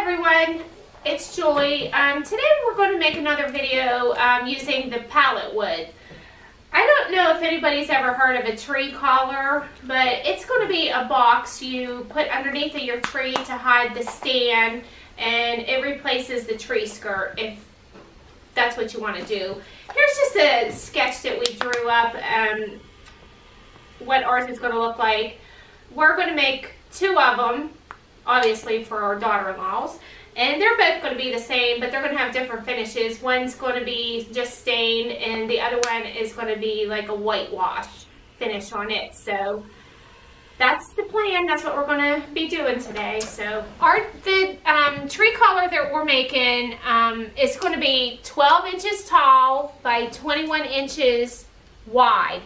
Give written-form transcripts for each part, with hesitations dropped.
everyone, it's Julie. Today we're going to make another video using the pallet wood. I don't know if anybody's ever heard of a tree collar, but it's going to be a box you put underneath of your tree to hide the stand, and it replaces the tree skirt if that's what you want to do. Here's just a sketch that we drew up, what ours is going to look like. We're going to make two of them, obviously for our daughter-in-laws, and they're both going to be the same, but they're going to have different finishes. One's going to be just stained, and the other one is going to be like a whitewash finish on it. So that's the plan. That's what we're going to be doing today. So the tree collar that we're making is going to be 12 inches tall by 21 inches wide.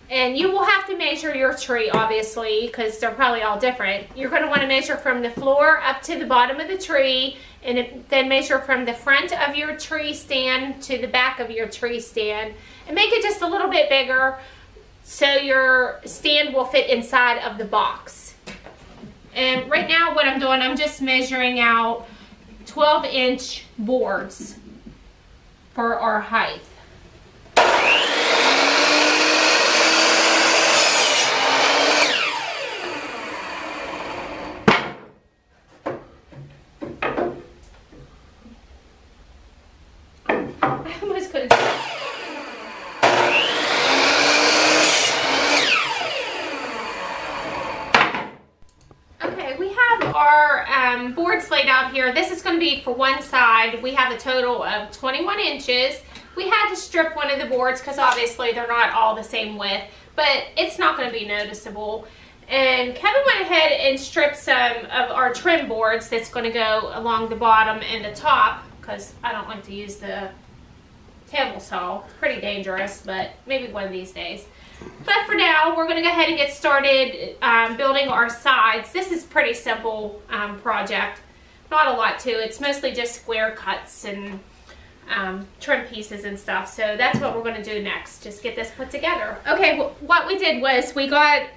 And you will have to measure your tree, obviously, because they're probably all different. You're going to want to measure from the floor up to the bottom of the tree, and then measure from the front of your tree stand to the back of your tree stand. And make it just a little bit bigger so your stand will fit inside of the box. And right now what I'm doing, I'm just measuring out 12-inch boards for our height. Our boards laid out here. This is going to be for one side. We have a total of 21 inches. We had to strip one of the boards because obviously they're not all the same width, but it's not going to be noticeable. And Kevin went ahead and stripped some of our trim boards that's going to go along the bottom and the top, because I don't like to use the table saw. It's pretty dangerous, but maybe one of these days. But for now, we're going to go ahead and get started building our sides. This is a pretty simple project. Not a lot to it. It's mostly just square cuts and trim pieces and stuff. So that's what we're going to do next. Just get this put together. Okay, well, what we did was we got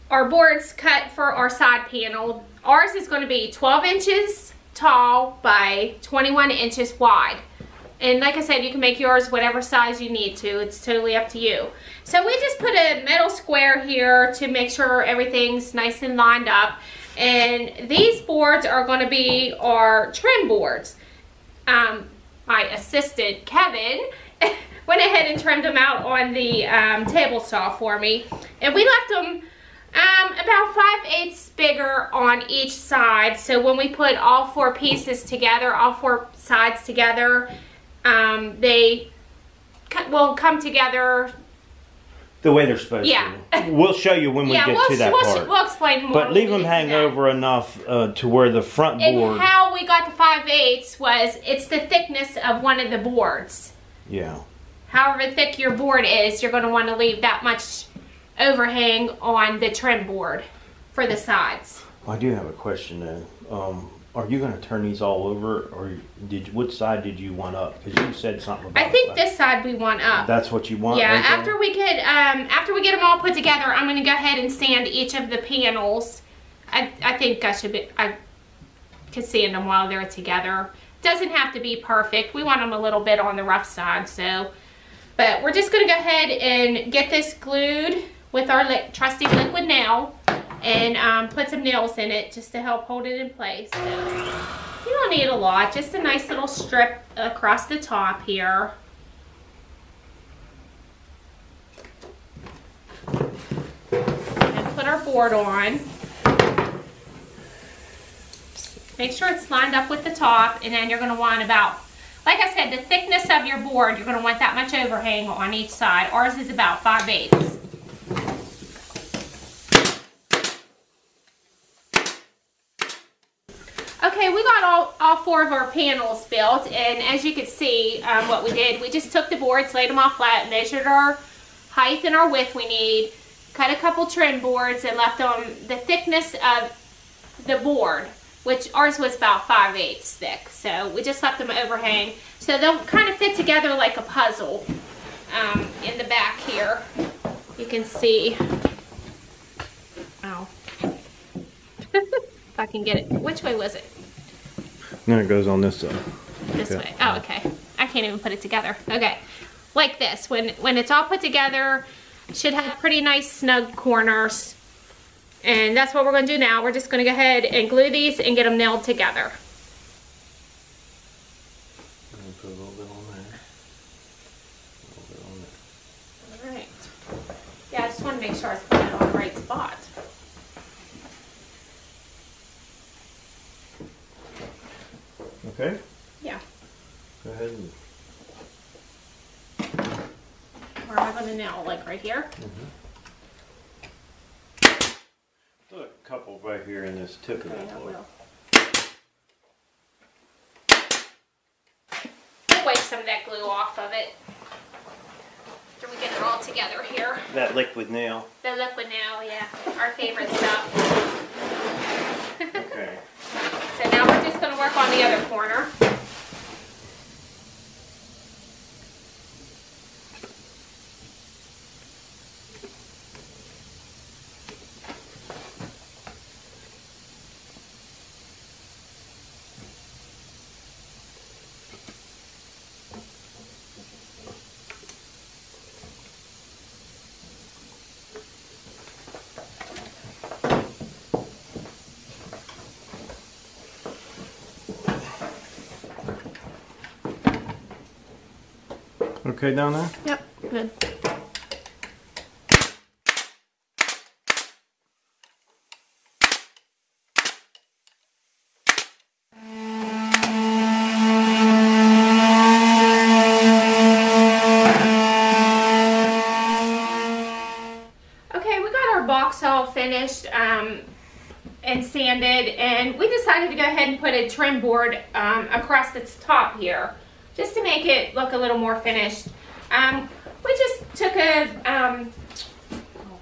our boards cut for our side panel. Ours is going to be 12 inches tall by 21 inches wide. And like I said, you can make yours whatever size you need to. It's totally up to you. So we just put a metal square here to make sure everything's nice and lined up. And these boards are going to be our trim boards. My assistant, Kevin, went ahead and trimmed them out on the table saw for me. And we left them about 5/8 bigger on each side. So when we put all four pieces together, all four sides together, they will come together the way they're supposed to. We'll show you when we get to that part. We'll explain more. But leave them hang over enough to where the front board... And how we got the 5/8 was, it's the thickness of one of the boards. Yeah. However thick your board is, you're going to want to leave that much overhang on the trim board for the sides. Well, I do have a question though. Are you going to turn these all over, or which side did you want up? Because you said something about. I think this side we want up. That's what you want. Yeah. Right after we get them all put together, I'm going to go ahead and sand each of the panels. I think I could sand them while they're together. Doesn't have to be perfect. We want them a little bit on the rough side. So, but we're just going to go ahead and get this glued with our trusty liquid nail. And put some nails in it just to help hold it in place. So you don't need a lot, just a nice little strip across the top here. And put our board on. Make sure it's lined up with the top, and then you're going to want about, like I said, the thickness of your board, you're going to want that much overhang on each side. Ours is about 5/8. Okay, we got all four of our panels built, and as you can see, what we did, we just took the boards, laid them all flat, measured our height and our width we need, cut a couple trim boards, and left them the thickness of the board, which ours was about 5/8 thick. So we just left them overhang, so they'll kind of fit together like a puzzle. In the back here, you can see. Oh. If I can get it. Which way was it? Then it goes on this side. This way. Oh, okay. I can't even put it together. Okay. Like this. When it's all put together, it should have pretty nice snug corners. And that's what we're going to do now. We're just going to go ahead and glue these and get them nailed together. Put a little bit on there. A little bit on there. Alright. Yeah, I just want to make sure I was putting it on the right spot. Okay? Yeah. Go ahead and... Where am I going to nail? Like right here? Put a couple right here in this tip of Okay, that I wood. will. We'll wipe some of that glue off of it. After we get it all together here. That liquid nail. The liquid nail, yeah. Our favorite stuff. Okay. So now we're just going to work on the other corner. Okay down there? Yep, good. Okay, we got our box all finished and sanded, and we decided to go ahead and put a trim board across its top here, just to make it look a little more finished. We just took a, oh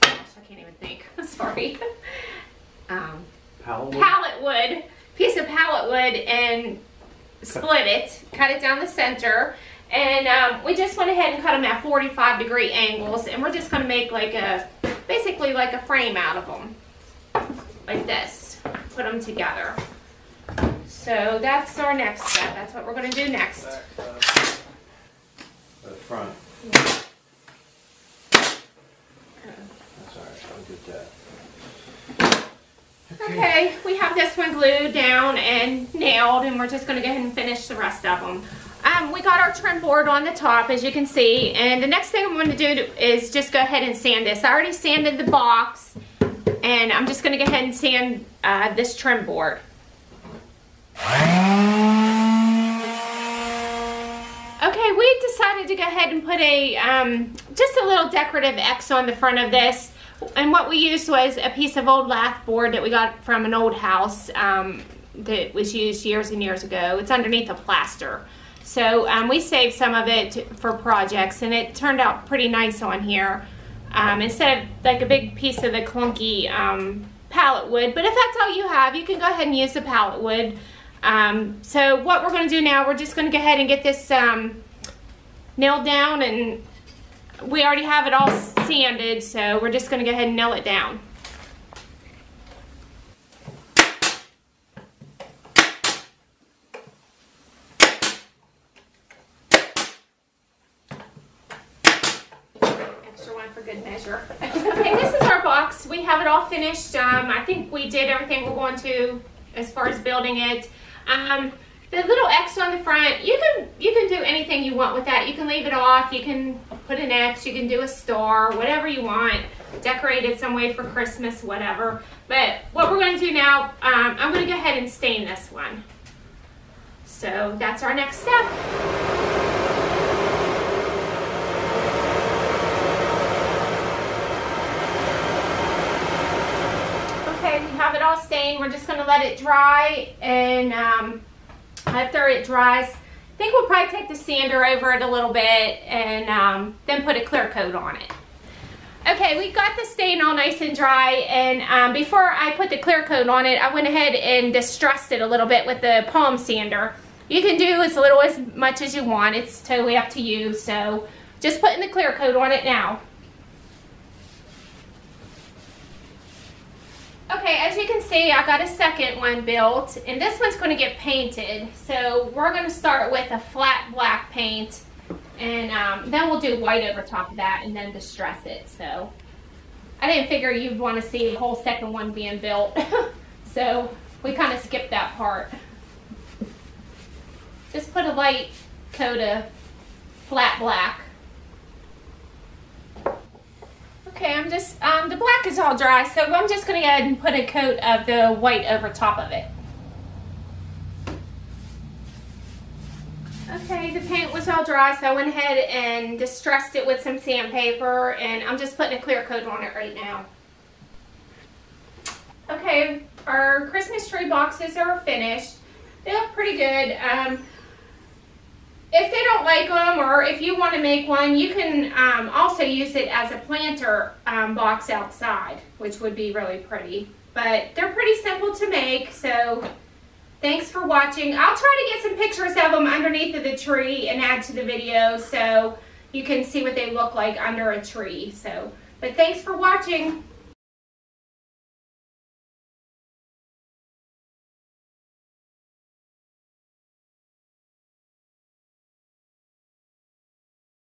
gosh, I can't even think, sorry. Pallet wood, piece of pallet wood, and split it, cut it down the center, and we just went ahead and cut them at 45-degree angles, and we're just going to make like a, basically like a frame out of them, like this, put them together. So that's our next step. That's what we're going to do next. The front. Yeah. That's alright, I'll get that. Okay, we have this one glued down and nailed, and we're just going to go ahead and finish the rest of them. We got our trim board on the top, as you can see, and the next thing I'm going to do is just go ahead and sand this. I already sanded the box, and I'm just going to go ahead and sand this trim board. Okay, we decided to go ahead and put a just a little decorative X on the front of this, and what we used was a piece of old lath board that we got from an old house that was used years and years ago. It's underneath a plaster, so we saved some of it for projects, and it turned out pretty nice on here instead of like a big piece of the clunky pallet wood. But if that's all you have, you can go ahead and use the pallet wood. So what we're going to do now, we're just going to go ahead and get this nailed down, and we already have it all sanded, so we're just going to go ahead and nail it down. Extra one for good measure. Okay, this is our box. We have it all finished. I think we did everything we're going to as far as building it. The little X on the front, you can do anything you want with that. You can leave it off, you can put an X, you can do a star, whatever you want, decorate it some way for Christmas, whatever. But what we're going to do now, I'm going to go ahead and stain this one. So that's our next step. Okay, we have it all stained. We're just going to let it dry, and after it dries, I think we'll probably take the sander over it a little bit and then put a clear coat on it. Okay, we got the stain all nice and dry, and before I put the clear coat on it, I went ahead and distressed it a little bit with the palm sander. You can do as little as much as you want. It's totally up to you. So just putting the clear coat on it now. Okay, as you can see, I got a second one built, and this one's going to get painted. So we're going to start with a flat black paint, and then we'll do white over top of that and then distress it. So I didn't figure you'd want to see the whole second one being built. So we kind of skipped that part. Just put a light coat of flat black. Okay, I'm just, the black is all dry, so I'm just going to go ahead and put a coat of the white over top of it. Okay, the paint was all dry, so I went ahead and distressed it with some sandpaper, and I'm just putting a clear coat on it right now. Okay, our Christmas tree boxes are finished. They look pretty good. If they don't like them, or if you want to make one, you can also use it as a planter box outside, which would be really pretty. But they're pretty simple to make, so thanks for watching. I'll try to get some pictures of them underneath of the tree and add to the video so you can see what they look like under a tree. But thanks for watching.